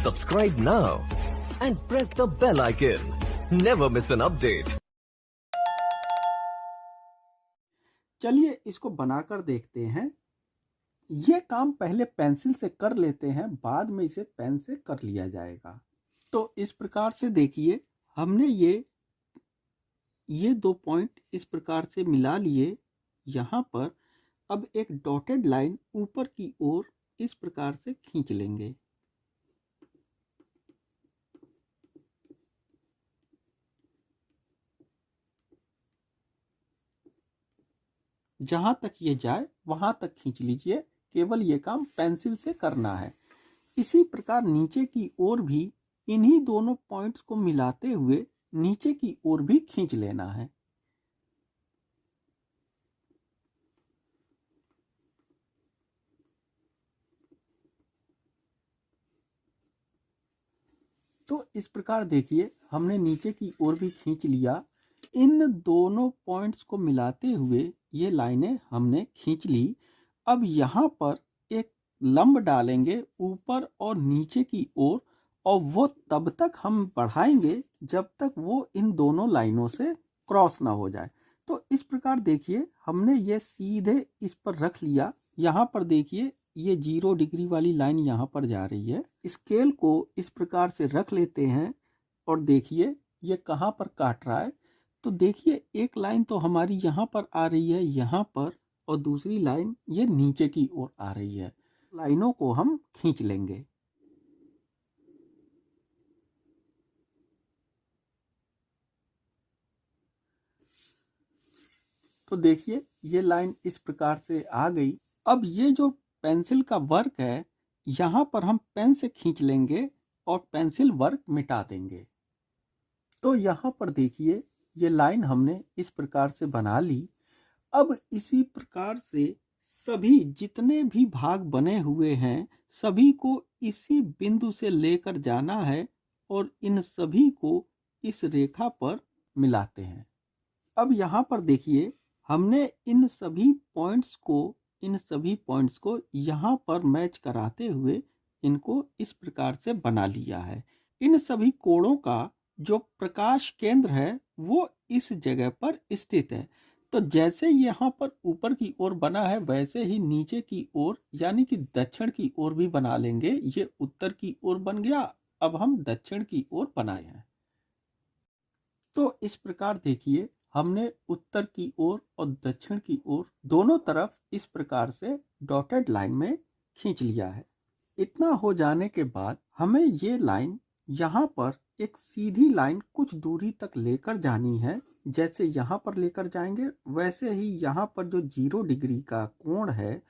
Subscribe now and press the bell icon. Never miss an update. चलिए इसको बनाकर देखते हैं। ये काम पहले पेंसिल से कर लेते हैं, बाद में इसे पेन से कर लिया जाएगा। तो इस प्रकार से देखिए, हमने ये 2 पॉइंट इस प्रकार से मिला लिए। यहाँ पर अब एक डॉटेड लाइन ऊपर की ओर इस प्रकार से खींच लेंगे। जहां तक ये जाए वहां तक खींच लीजिए। केवल ये काम पेंसिल से करना है। इसी प्रकार नीचे की ओर भी इन्हीं दोनों पॉइंट्स को मिलाते हुए नीचे की ओर भी खींच लेना है। तो इस प्रकार देखिए, हमने नीचे की ओर भी खींच लिया। इन दोनों पॉइंट्स को मिलाते हुए ये लाइनें हमने खींच ली। अब यहाँ पर एक लंब डालेंगे ऊपर और नीचे की ओर, और वो तब तक हम बढ़ाएंगे जब तक वो इन दोनों लाइनों से क्रॉस ना हो जाए। तो इस प्रकार देखिए, हमने ये सीधे इस पर रख लिया। यहाँ पर देखिए, ये 0 डिग्री वाली लाइन यहाँ पर जा रही है। स्केल को इस प्रकार से रख लेते हैं और देखिए ये कहाँ पर काट रहा है। तो देखिए, एक लाइन तो हमारी यहाँ पर आ रही है, यहाँ पर, और दूसरी लाइन ये नीचे की ओर आ रही है। लाइनों को हम खींच लेंगे। तो देखिए, ये लाइन इस प्रकार से आ गई। अब ये जो पेंसिल का वर्क है, यहाँ पर हम पेन से खींच लेंगे और पेंसिल वर्क मिटा देंगे। तो यहाँ पर देखिए, ये लाइन हमने इस प्रकार से बना ली। अब इसी प्रकार से सभी जितने भी भाग बने हुए हैं, सभी को इसी बिंदु से लेकर जाना है और इन सभी को इस रेखा पर मिलाते हैं। अब यहाँ पर देखिए, हमने इन सभी पॉइंट्स को यहाँ पर मैच कराते हुए इनको इस प्रकार से बना लिया है। इन सभी कोणों का जो प्रकाश केंद्र है वो इस जगह पर स्थित है। तो जैसे यहाँ पर ऊपर की ओर बना है, वैसे ही नीचे की ओर यानी कि दक्षिण की ओर भी बना लेंगे। ये उत्तर की ओर बन गया, अब हम दक्षिण की ओर बनाए हैं। तो इस प्रकार देखिए, हमने उत्तर की ओर और दक्षिण की ओर दोनों तरफ इस प्रकार से डॉटेड लाइन में खींच लिया है। इतना हो जाने के बाद हमें ये लाइन यहाँ पर एक सीधी लाइन कुछ दूरी तक लेकर जानी है। जैसे यहाँ पर लेकर जाएंगे, वैसे ही यहाँ पर जो 0 डिग्री का कोण है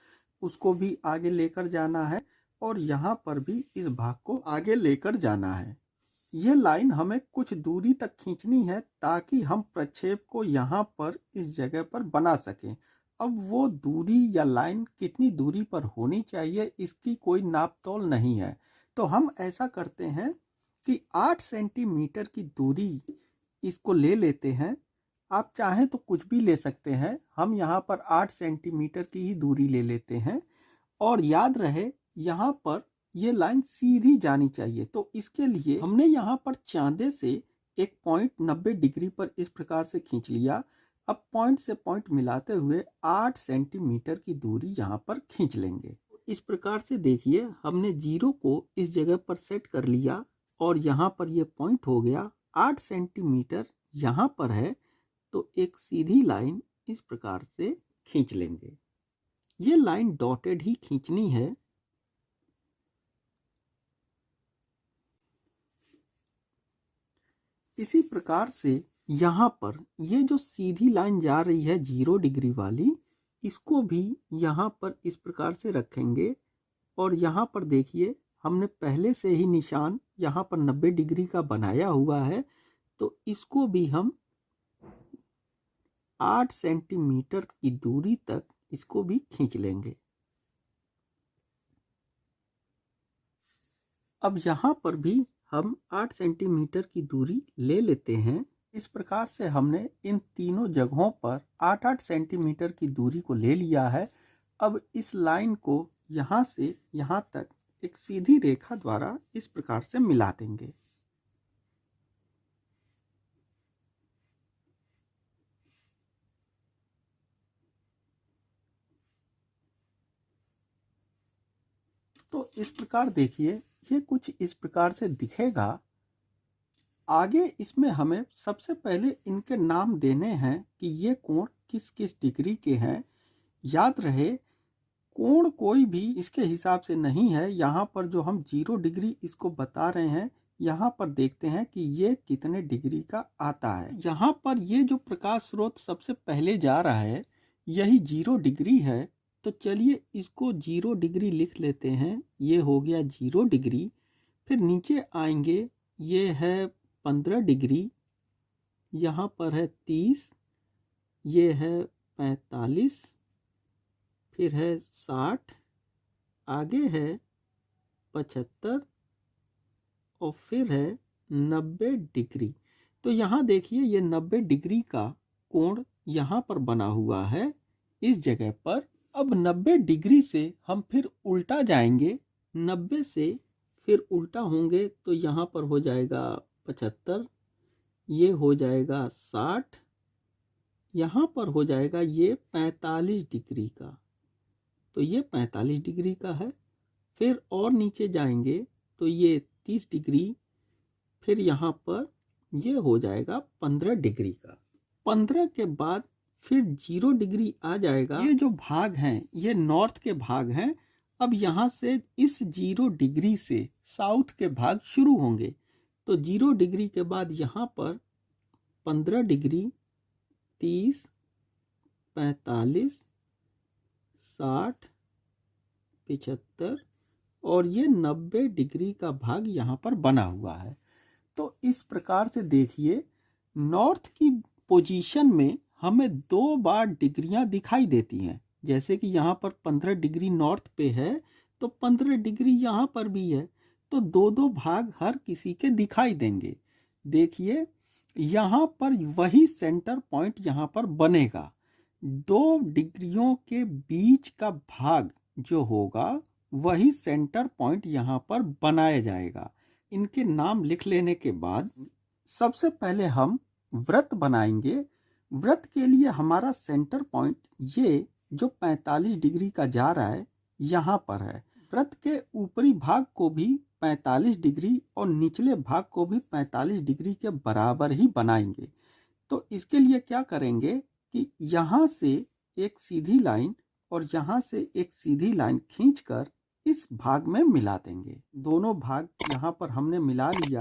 उसको भी आगे लेकर जाना है, और यहाँ पर भी इस भाग को आगे लेकर जाना है। ये लाइन हमें कुछ दूरी तक खींचनी है ताकि हम प्रक्षेप को यहाँ पर इस जगह पर बना सकें। अब वो दूरी या लाइन कितनी दूरी पर होनी चाहिए, इसकी कोई नापतोल नहीं है। तो हम ऐसा करते हैं कि 8 सेंटीमीटर की दूरी इसको ले लेते हैं। आप चाहें तो कुछ भी ले सकते हैं, हम यहाँ पर 8 सेंटीमीटर की ही दूरी ले लेते हैं। और याद रहे, यहाँ पर ये लाइन सीधी जानी चाहिए। तो इसके लिए हमने यहाँ पर चांदे से एक पॉइंट 90 डिग्री पर इस प्रकार से खींच लिया। अब पॉइंट से पॉइंट मिलाते हुए 8 सेंटीमीटर की दूरी यहाँ पर खींच लेंगे। इस प्रकार से देखिए, हमने 0 को इस जगह पर सेट कर लिया और यहाँ पर ये पॉइंट हो गया। 8 सेंटीमीटर यहाँ पर है, तो एक सीधी लाइन इस प्रकार से खींच लेंगे। ये लाइन डॉटेड ही खींचनी है। इसी प्रकार से यहाँ पर ये जो सीधी लाइन जा रही है 0 डिग्री वाली, इसको भी यहाँ पर इस प्रकार से रखेंगे। और यहाँ पर देखिए, हमने पहले से ही निशान यहाँ पर 90 डिग्री का बनाया हुआ है, तो इसको भी हम 8 सेंटीमीटर की दूरी तक इसको भी खींच लेंगे। अब यहाँ पर भी हम 8 सेंटीमीटर की दूरी ले लेते हैं। इस प्रकार से हमने इन तीनों जगहों पर 8-8 सेंटीमीटर की दूरी को ले लिया है। अब इस लाइन को यहाँ से यहाँ तक एक सीधी रेखा द्वारा इस प्रकार से मिला देंगे। तो इस प्रकार देखिए, ये कुछ इस प्रकार से दिखेगा। आगे इसमें हमें सबसे पहले इनके नाम देने हैं कि ये कोण किस किस डिग्री के हैं। याद रहे, कोण कोई भी इसके हिसाब से नहीं है। यहाँ पर जो हम 0 डिग्री इसको बता रहे हैं, यहाँ पर देखते हैं कि ये कितने डिग्री का आता है। यहाँ पर ये जो प्रकाश स्रोत सबसे पहले जा रहा है, यही 0 डिग्री है। तो चलिए इसको 0 डिग्री लिख लेते हैं। ये हो गया 0 डिग्री। फिर नीचे आएंगे, ये है 15 डिग्री, यहाँ पर है 30, ये है 45, फिर है 60, आगे है 75 और फिर है 90 डिग्री। तो यहाँ देखिए, ये 90 डिग्री का कोण यहाँ पर बना हुआ है इस जगह पर। अब 90 डिग्री से हम फिर उल्टा जाएंगे, 90 से फिर उल्टा होंगे तो यहाँ पर हो जाएगा 75, ये हो जाएगा 60, यहाँ पर हो जाएगा ये 45 डिग्री का। तो ये 45 डिग्री का है। फिर और नीचे जाएंगे तो ये 30 डिग्री, फिर यहाँ पर ये हो जाएगा 15 डिग्री का। 15 के बाद फिर 0 डिग्री आ जाएगा। ये जो भाग हैं ये नॉर्थ के भाग हैं। अब यहाँ से इस 0 डिग्री से साउथ के भाग शुरू होंगे। तो 0 डिग्री के बाद यहाँ पर 15 डिग्री, 30, 45, 60, 75 और ये 90 डिग्री का भाग यहाँ पर बना हुआ है। तो इस प्रकार से देखिए, नॉर्थ की पोजीशन में हमें 2 बार डिग्रियां दिखाई देती हैं। जैसे कि यहाँ पर 15 डिग्री नॉर्थ पे है, तो 15 डिग्री यहाँ पर भी है। तो 2-2 भाग हर किसी के दिखाई देंगे। देखिए, यहाँ पर वही सेंटर पॉइंट यहाँ पर बनेगा। 2 डिग्रियों के बीच का भाग जो होगा, वही सेंटर पॉइंट यहाँ पर बनाया जाएगा। इनके नाम लिख लेने के बाद सबसे पहले हम वृत्त बनाएंगे। वृत्त के लिए हमारा सेंटर पॉइंट ये जो 45 डिग्री का जा रहा है, यहाँ पर है। वृत्त के ऊपरी भाग को भी 45 डिग्री और निचले भाग को भी 45 डिग्री के बराबर ही बनाएंगे। तो इसके लिए क्या करेंगे कि यहाँ से एक सीधी लाइन और यहाँ से एक सीधी लाइन खींचकर इस भाग में मिला देंगे। दोनों भाग यहाँ पर हमने मिला लिया।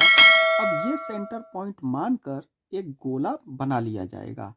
अब ये सेंटर पॉइंट मानकर एक गोला बना लिया जाएगा।